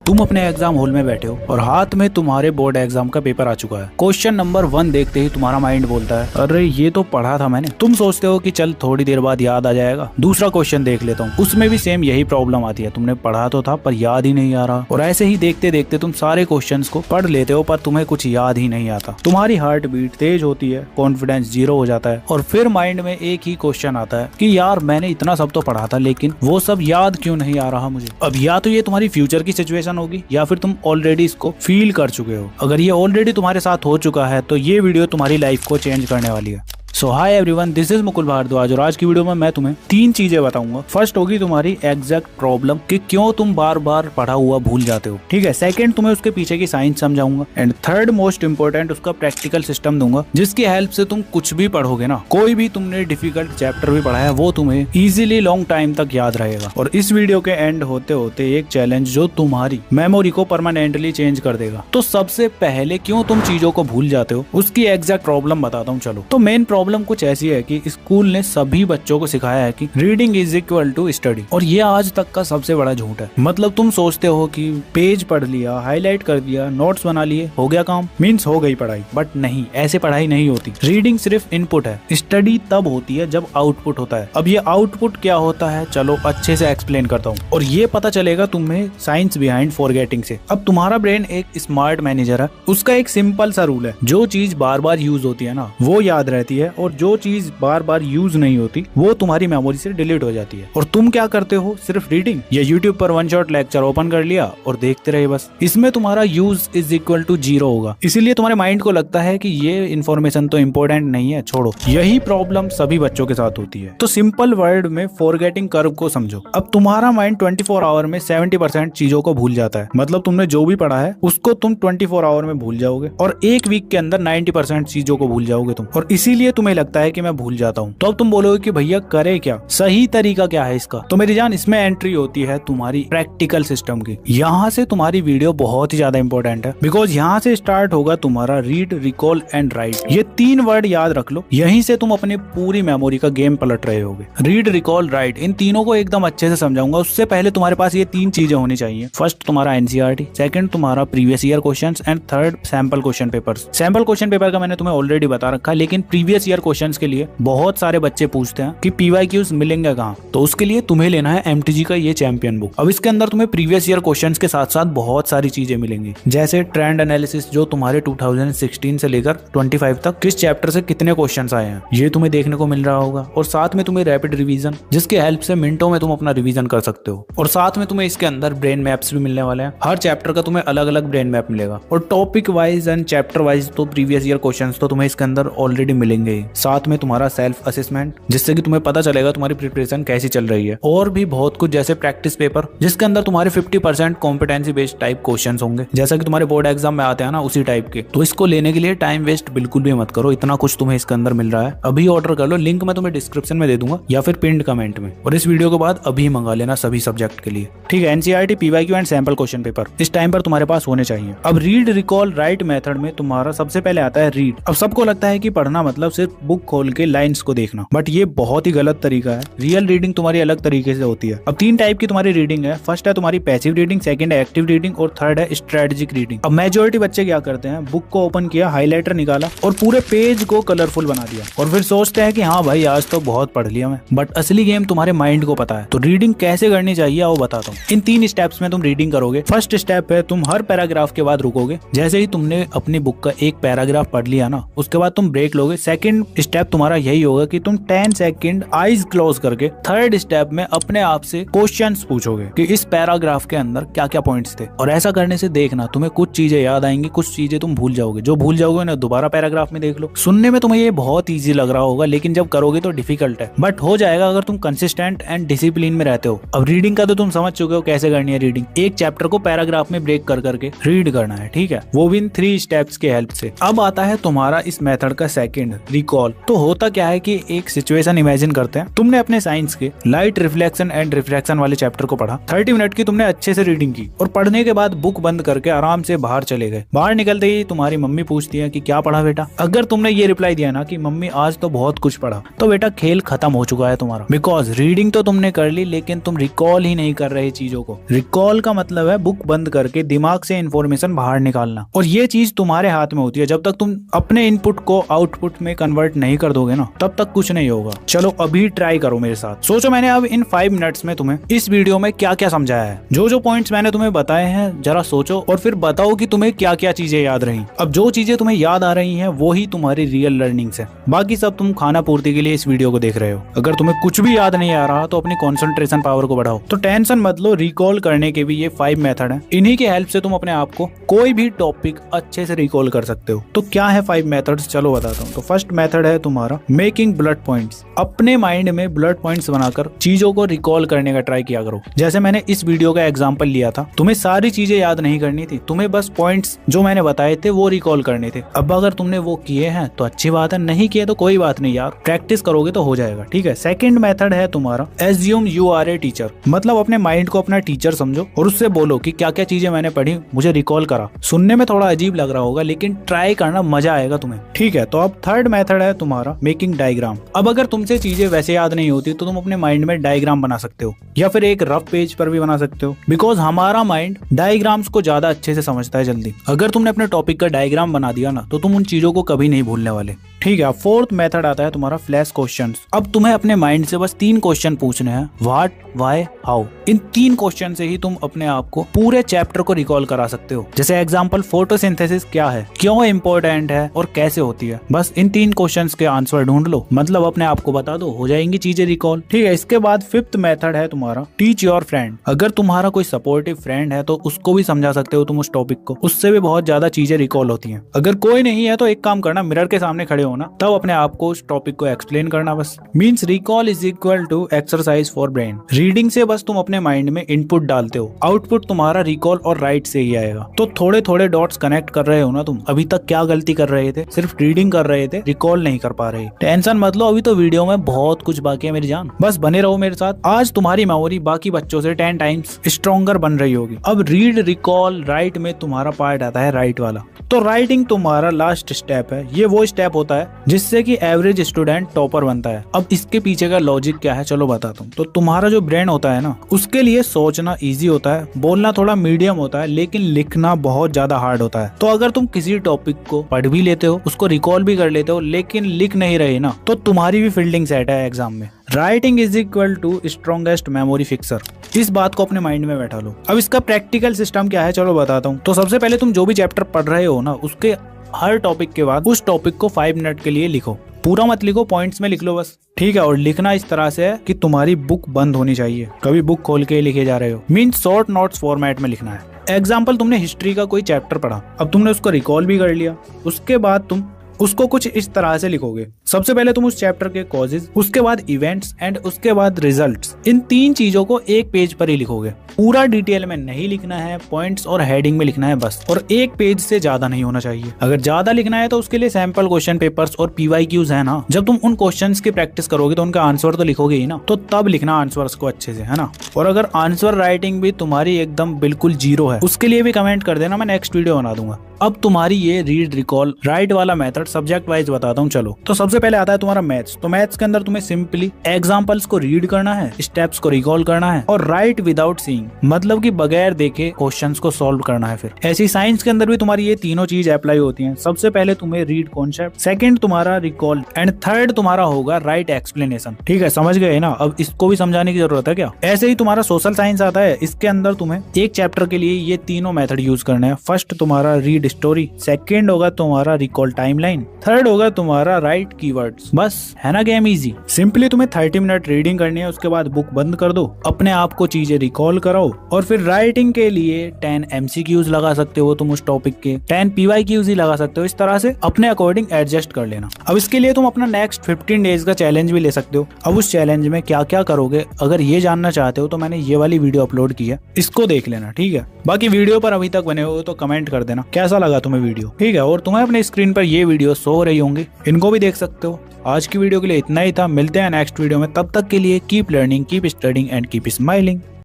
तुम अपने exam hall में बैठे हो और हाथ में तुम्हारे बोर्ड एग्जाम का पेपर आ चुका है। क्वेश्चन नंबर 1 देखते ही तुम्हारा माइंड बोलता है, अरे ये तो पढ़ा था मैंने। तुम सोचते हो कि चल थोड़ी देर बाद याद आ जाएगा, दूसरा क्वेश्चन देख लेता हूँ। उसमें भी सेम यही प्रॉब्लम आती है, तुमने पढ़ा तो था पर याद ही नहीं आ रहा। और ऐसे ही देखते देखते तुम सारे क्वेश्चंस को पढ़ लेते हो पर तुम्हें कुछ याद ही नहीं आता। तुम्हारी हार्ट बीट तेज होती है, कॉन्फिडेंस 0 हो जाता है और फिर माइंड में एक ही क्वेश्चन आता है कि यार मैंने इतना सब तो पढ़ा था लेकिन वो सब याद क्यों नहीं आ रहा मुझे। अब या तो ये तुम्हारी फ्यूचर की सिचुएशन होगी या फिर तुम ऑलरेडी इसको फील कर चुके हो। अगर ये ऑलरेडी तुम्हारे साथ हो चुका है तो ये वीडियो तुम्हारी लाइफ को चेंज करने वाली है। So hi everyone, this is Mukul Bhardwaj और आज की वीडियो में मैं तुम्हें 3 चीजें बताऊंगा। फर्स्ट होगी तुम्हारी एग्जैक्ट प्रॉब्लम कि क्यों तुम बार बार पढ़ा हुआ भूल जाते हो, ठीक है। सेकंड, तुम्हें उसके पीछे की साइंस समझाऊंगा एंड थर्ड मोस्ट इंपोर्टेंट उसका प्रैक्टिकल सिस्टम दूंगा जिसकी हेल्प से तुम कुछ भी पढ़ोगे ना, कोई भी तुमने डिफिकल्ट चैप्टर भी पढ़ा है वो तुम्हें इजीली लॉन्ग टाइम तक याद रहेगा। और इस वीडियो के एंड होते होते एक चैलेंज जो तुम्हारी मेमोरी को परमानेंटली चेंज कर देगा। तो सबसे पहले क्यों तुम चीजों को भूल जाते हो उसकी एग्जैक्ट प्रॉब्लम बताता हूँ। चलो, तो मेन प्रॉब्लम कुछ ऐसी है कि स्कूल ने सभी बच्चों को सिखाया है कि reading is equal to study, और ये आज तक का सबसे बड़ा झूठ है। मतलब तुम सोचते हो कि पेज पढ़ लिया, हाईलाइट कर दिया, नोट्स बना लिए, हो गया काम, मीन्स हो गई पढ़ाई। बट नहीं, ऐसे पढ़ाई नहीं होती। रीडिंग सिर्फ इनपुट है, स्टडी तब होती है जब आउटपुट होता है। अब ये आउटपुट क्या होता है, चलो अच्छे से एक्सप्लेन करता हूँ और ये पता चलेगा तुम्हें साइंस बिहाइंड फॉरगेटिंग से। अब तुम्हारा ब्रेन एक स्मार्ट मैनेजर है, उसका एक सिंपल सा रूल है, जो चीज बार बार यूज होती है ना वो याद रहती है और जो चीज बार बार यूज नहीं होती वो तुम्हारी मेमोरी से डिलीट हो जाती है। और तुम क्या करते हो, सिर्फ रीडिंग या यूट्यूब पर वन शॉट लेक्चर ओपन कर लिया और देखते रहे बस। इसमें तुम्हारा यूज इज इक्वल टू 0 होगा, इसीलिए तुम्हारे माइंड को लगता है कि ये इन्फॉर्मेशन तो इम्पोर्टेंट नहीं है, छोड़ो। यही प्रॉब्लम सभी बच्चों के साथ होती है। तो सिंपल वर्ड में फॉरगेटिंग कर्व को समझो। अब तुम्हारा माइंड 24 आवर में 70% चीजों को भूल जाता है। मतलब तुमने जो भी पढ़ा है उसको तुम 24 आवर में भूल जाओगे और एक वीक के अंदर 90% चीजों को भूल जाओगे तुम। और इसीलिए तुम्हें लगता है कि मैं भूल जाता हूँ। तो अब तुम बोलोगे कि भैया करे क्या, सही तरीका क्या है इसका। तो मेरी जान, इसमें एंट्री होती है तुम्हारी प्रैक्टिकल सिस्टम की। यहाँ से तुम्हारी वीडियो बहुत ही ज्यादा इंपॉर्टेंट है, बिकॉज यहाँ से स्टार्ट होगा तुम्हारा रीड, रिकॉल एंड राइट। ये 3 वर्ड याद रख लो, यहीं से तुम अपनी पूरी मेमोरी का गेम पलट रहे होगे। रीड, रिकॉल, राइट, इन तीनों को एकदम अच्छे से समझाऊंगा। उससे पहले तुम्हारे पास ये 3 चीजें होनी चाहिए। फर्स्ट तुम्हारा एनसीईआरटी, सेकंड तुम्हारा previous year questions and third sample question papers. Sample question paper का मैंने तुम्हें ऑलरेडी बता रखा है, लेकिन प्रीवियस ईयर क्वेश्चंस के लिए बहुत सारे बच्चे पूछते हैं कि पीवाईक्यूज मिलेंगे कहाँ। तो उसके लिए तुम्हें लेना है एमटीजी का ये चैंपियन बुक। अब इसके अंदर तुम्हें प्रीवियस ईयर क्वेश्चंस के साथ साथ बहुत सारी चीजें मिलेंगी, जैसे ट्रेंड एनालिसिस, जो तुम्हारे 2016 से लेकर 25 तक किस चैप्टर से कितने क्वेश्चंस आए हैं ये तुम्हें देखने को मिल रहा होगा। और साथ में तुम्हें रैपिड रिवीजन, जिसके हेल्प से मिनटों में तुम अपना रिवीजन कर सकते हो। और साथ में तुम्हें इसके अंदर ब्रेन मैप्स भी मिलने वाले हैं। हर चैप्टर का तुम्हें अलग अलग ब्रेन मैप मिलेगा। और topic wise and chapter wise तो प्रीवियस ईयर क्वेश्चंस तो तुम्हें इसके अंदर ऑलरेडी मिलेंगे। साथ में तुम्हारा सेल्फ असेसमेंट, जिससे कि तुम्हें पता चलेगा तुम्हारी प्रिपरेशन कैसी चल रही है। और भी बहुत कुछ, जैसे प्रैक्टिस पेपर, जिसके अंदर तुम्हारे 50% कॉम्पिटेंसी बेस्ड टाइप क्वेश्चंस होंगे, जैसा कि तुम्हारे बोर्ड एग्जाम में आते हैं ना, उसी टाइप के। तो इसको लेने के लिए टाइम वेस्ट बिल्कुल भी मत करो, इतना कुछ तुम्हें इसके अंदर मिल रहा है। अभी ऑर्डर कर लो, लिंक मैं तुम्हें डिस्क्रिप्शन में दे दूंगा या फिर पिन्ड कमेंट में। और इस वीडियो के बाद अभी मंगा लेना सभी सब्जेक्ट के लिए, ठीक है। NCERT, PYQ and sample question paper इस टाइम पर तुम्हारे पास होने चाहिए। अब रीड, रिकॉल, राइट मेथड में तुम्हारा सबसे पहले आता है रीड। अब सबको लगता है कि पढ़ना मतलब सिर्फ बुक खोल के लाइंस को देखना, बट ये बहुत ही गलत तरीका है। रियल रीडिंग तुम्हारी अलग तरीके से होती है। अब 3 टाइप की तुम्हारी रीडिंग है। फर्स्ट है तुम्हारी पैसिव रीडिंग, सेकंड है एक्टिव रीडिंग और थर्ड है स्ट्रेटेजिक रीडिंग। अब मेजॉरिटी बच्चे क्या करते हैं, बुक को ओपन किया, हाईलाइटर निकाला और पूरे पेज को कलरफुल बना दिया और फिर सोचते हैं कि हाँ भाई आज तो बहुत पढ़ लिया मैं। बट असली गेम तुम्हारे माइंड को पता है। तो रीडिंग कैसे करनी चाहिए वो बताता हूँ। इन 3 स्टेप्स में तुम रीडिंग करोगे। फर्स्ट स्टेप है तुम हर पैराग्राफ के बाद रुकोगे। जैसे ही तुमने अपनी बुक का एक पैराग्राफ पढ़ लिया ना, उसके बाद तुम ब्रेक लोगे। सेकंड स्टेप तुम्हारा यही होगा कि तुम 10 सेकंड आईज क्लोज करके थर्ड स्टेप में अपने आप से क्वेश्चंस पूछोगे कि इस पैराग्राफ के अंदर क्या क्या पॉइंट्स थे। और ऐसा करने से देखना तुम्हें कुछ चीजें याद आएंगी, कुछ चीजें तुम भूल जाओगे। जो भूल जाओगे ना दोबारा पैराग्राफ में देख लो। सुनने में तुम्हें ये बहुत ईजी लग रहा होगा, लेकिन जब करोगे तो डिफिकल्ट है, बट हो जाएगा अगर तुम कंसिस्टेंट एंड डिसिप्लिन में रहते हो। अब रीडिंग का तो तुम समझ चुके हो कैसे करनी है रीडिंग। एक चैप्टर को पैराग्राफ में ब्रेक कर करके रीड करना है, ठीक है, वो भी इन 3 स्टेप्स के हेल्प से। अब आता है तुम्हारा इस मेथड का सेकंड, रिकॉल रिकॉल। तो होता क्या है कि एक सिचुएशन इमेजिन करते हैं, तुमने अपने साइंस के लाइट रिफ्लेक्शन एंड रिफ्रैक्शन वाले चैप्टर को पढ़ा, 30 मिनट की तुमने अच्छे से रीडिंग की और पढ़ने के बाद बुक बंद करके आराम से बाहर चले गए। बाहर निकलते ही तुम्हारी मम्मी पूछती है कि क्या पढ़ा बेटा। अगर तुमने ये रिप्लाई दिया ना कि मम्मी आज तो बहुत कुछ पढ़ा, तो बेटा खेल खत्म हो चुका है तुम्हारा। बिकॉज रीडिंग तो तुमने कर ली लेकिन तुम रिकॉल ही नहीं कर रहे चीजों को। रिकॉल का मतलब है बुक बंद करके दिमाग से इंफॉर्मेशन बाहर निकालना, और ये चीज तुम्हारे हाथ में होती है। जब तक तुम अपने इनपुट को आउटपुट में कन्वर्ट नहीं कर दोगे ना, तब तक कुछ नहीं होगा। चलो अभी ट्राई करो मेरे साथ। सोचो मैंने अब इन 5 मिनट्स में तुम्हें इस वीडियो में क्या क्या समझाया है। जो पॉइंट्स मैंने तुम्हें बताए हैं जरा सोचो और फिर बताओ कि तुम्हें क्या क्या चीजें याद रही। अब जो चीजें तुम्हें याद आ रही हैं वो ही तुम्हारी रियल लर्निंग्स है, बाकी सब तुम खाना पूर्ति के लिए इस वीडियो को देख रहे हो। अगर तुम्हें कुछ भी याद नहीं आ रहा तो अपनी कंसंट्रेशन पावर को बढ़ाओ। तो टेंशन मत लो, रिकॉल करने के भी ये 5 मेथड हैं। इन्हीं की हेल्प से तुम अपने आप को कोई भी टॉपिक अच्छे से रिकॉल कर सकते हो। तो क्या है 5 मेथड्स, चलो बताता हूँ। तो फर्स्ट मेथड है तुम्हारा मेकिंग बुलेट पॉइंट्स। अपने माइंड में बुलेट पॉइंट्स बनाकर चीजों को रिकॉल करने का ट्राई किया करो। जैसे मैंने इस वीडियो का एग्जांपल लिया था, तुम्हें सारी चीजें याद नहीं करनी थी, तुम्हें बस पॉइंट्स जो मैंने बताए थे वो रिकॉल करने थे। अब अगर तुमने वो किए हैं तो अच्छी बात है, नहीं किए तो कोई बात नहीं यार, प्रैक्टिस करोगे तो हो जाएगा। ठीक है। सेकंड मेथड है तुम्हारा assume you are a teacher. मतलब अपने माइंड को अपना टीचर समझो और उससे बोलो कि क्या क्या चीजें मैंने पढ़ी, मुझे रिकॉल करा। सुनने में थोड़ा अजीब लग रहा होगा लेकिन ट्राई करना, मजा आएगा तुम्हें। ठीक है। तो अब थर्ड मेथड है तुम्हारा मेकिंग डायग्राम। अब अगर तुमसे चीजें वैसे याद नहीं होती तो तुम अपने माइंड में डायग्राम बना सकते हो या फिर एक रफ पेज पर भी बना सकते हो, बिकॉज हमारा माइंड डायग्राम्स को ज्यादा अच्छे से समझता है जल्दी। अगर तुमने अपने टॉपिक का डायग्राम बना दिया ना तो तुम उन चीजों को कभी नहीं भूलने वाले। ठीक है। फोर्थ मेथड आता है तुम्हारा फ्लैश क्वेश्चंस। अब तुम्हें अपने माइंड से बस 3 क्वेश्चन पूछने हैं, what, why, how. In 3 question से ही तुम अपने आप को पूरे चैप्टर को रिकॉल करा सकते हो। जैसे एग्जांपल, फोटोसिंथेसिस क्या है, क्यों इम्पोर्टेंट है और कैसे होती है। बस इन 3 क्वेश्चंस के आंसर ढूंढ लो, मतलब अपने आप को बता दो, हो जाएंगी चीजें रिकॉल। ठीक है। इसके बाद फिफ्थ मेथड है तुम्हारा टीच योर फ्रेंड। अगर तुम्हारा कोई सपोर्टिव फ्रेंड है तो उसको भी समझा सकते हो तुम उस टॉपिक को, उससे भी बहुत ज्यादा चीजें रिकॉल होती हैं। अगर कोई नहीं है तो एक काम करना, मिरर के सामने खड़े होना, तब अपने आप को उस टॉपिक को एक्सप्लेन करना। बस means recall is equal to exercise for brain. Reading से बस तुम अपने माइंड में इनपुट डालते हो, आउटपुट तुम्हारा रिकॉल और राइट से ही आएगा। तो थोड़े थोड़े डॉट्स कनेक्ट कर रहे हो ना तुम। अभी तक क्या गलती कर रहे थे, सिर्फ रीडिंग कर रहे थे, रिकॉल नहीं कर पा रहे। टेंशन मत लो, अभी तो वीडियो में बहुत कुछ बाकी है मेरी जान, बस बने रहो मेरे साथ। आज तुम्हारी मेमोरी बाकी बच्चों से 10 टाइम्स स्ट्रॉन्गर बन रही होगी। अब रीड, रिकॉल, राइट में तुम्हारा पार्ट आता है राइट वाला। तो राइटिंग तुम्हारा लास्ट स्टेप है। ये वो स्टेप होता है जिससे कि एवरेज स्टूडेंट टॉपर बनता है। अब इसके पीछे का लॉजिक क्या है चलो बताता हूँ। तो तुम्हारा जो ब्रेन होता है ना, उसके लिए सोचना इजी होता है, बोलना थोड़ा मीडियम होता है, लेकिन लिखना बहुत ज्यादा हार्ड होता है। तो अगर तुम किसी टॉपिक को पढ़ भी लेते हो, उसको रिकॉल भी कर लेते हो, लेकिन लिख नहीं रहे ना, तो तुम्हारी भी फील्डिंग सेट है एग्जाम में। Writing is equal to strongest memory fixer. इस बात को अपने माइंड में बैठा लो। अब इसका प्रैक्टिकल सिस्टम क्या है चलो बताता हूँ। तो सबसे पहले तुम जो भी चैप्टर पढ़ रहे हो ना, उसके हर टॉपिक के बाद उस टॉपिक को 5 मिनट के लिए लिखो। पूरा मत लिखो, पॉइंट्स में लिख लो बस। ठीक है। और लिखना इस तरह से है कि तुम्हारी बुक बंद होनी चाहिए, कभी बुक खोल के लिखे जा रहे हो। मीन्स शॉर्ट नोट्स फॉर्मेट में लिखना है। एग्जाम्पल, तुमने हिस्ट्री का कोई चैप्टर पढ़ा, अब तुमने उसको रिकॉल भी कर लिया, उसके बाद तुम उसको कुछ इस तरह से लिखोगे। सबसे पहले तुम उस चैप्टर के कॉजेज, उसके बाद इवेंट्स एंड उसके बाद रिजल्ट्स। इन 3 चीजों को एक पेज पर ही लिखोगे। पूरा डिटेल में नहीं लिखना है, पॉइंट्स और हेडिंग में लिखना है बस। और एक पेज से ज्यादा नहीं होना चाहिए। अगर ज्यादा लिखना है तो उसके लिए सैंपल क्वेश्चन पेपर्स और PYQs है ना। जब तुम उन क्वेश्चंस की प्रैक्टिस करोगे तो उनका आंसर तो लिखोगे ही ना, तो तब लिखना आंसर्स को अच्छे से, है ना। और अगर आंसर राइटिंग भी तुम्हारी एकदम बिल्कुल 0 है, उसके लिए भी कमेंट कर देना, मैं नेक्स्ट वीडियो बना दूंगा। अब तुम्हारी ये रीड, रिकॉल, राइट वाला मेथड सब्जेक्ट वाइज बताता हूँ चलो। तो सबसे पहले आता है तुम्हारा मैथ्स। तो मैथ्स के अंदर तुम्हें सिंपली एग्जांपल्स को रीड करना है, स्टेप्स को रिकॉल करना है और राइट विदाउट सीइंग, मतलब कि बगैर देखे क्वेश्चंस को सॉल्व करना है। फिर ऐसी साइंस के अंदर भी तुम्हारी ये तीनों चीज अप्लाई होती हैं। सबसे पहले तुम्हें रीड कॉन्सेप्ट, सेकंड तुम्हारा रिकॉल एंड थर्ड तुम्हारा होगा राइट एक्सप्लेनेशन। ठीक है, समझ गए ना। अब इसको भी समझाने की जरूरत है क्या। ऐसे ही तुम्हारा सोशल साइंस आता है, इसके अंदर तुम्हें एक चैप्टर के लिए ये तीनों मेथड यूज करने हैं। फर्स्ट तुम्हारा रीड स्टोरी, सेकंड होगा तुम्हारा रिकॉल टाइमलाइन, थर्ड होगा तुम्हारा राइट कीवर्ड्स। बस है ना गेम इजी। सिंपली तुम्हें 30 मिनट रीडिंग करनी है, उसके बाद बुक बंद कर दो, अपने आप को चीजें रिकॉल करो रहो। और फिर राइटिंग के लिए 10 MCQs लगा सकते हो तुम उस टॉपिक के, 10 PYQs ही लगा सकते हो। इस तरह से अपने अकॉर्डिंग एडजस्ट कर लेना। अब इसके लिए तुम अपना नेक्स्ट 15 डेज का चैलेंज भी ले सकते हो। अब उस चैलेंज में क्या क्या करोगे अगर ये जानना चाहते हो तो मैंने ये वाली वीडियो अपलोड की है, इसको देख लेना, ठीक है। बाकी वीडियो पर अभी तक बने हो तो कमेंट कर देना कैसा लगा तुम्हें वीडियो, ठीक है। और तुम्हें अपने स्क्रीन पर ये वीडियो शो हो रही होंगी, इनको भी देख सकते हो। आज की वीडियो के लिए इतना ही था, मिलते हैं नेक्स्ट वीडियो में। तब तक के लिए keep learning, keep studying and keep smiling.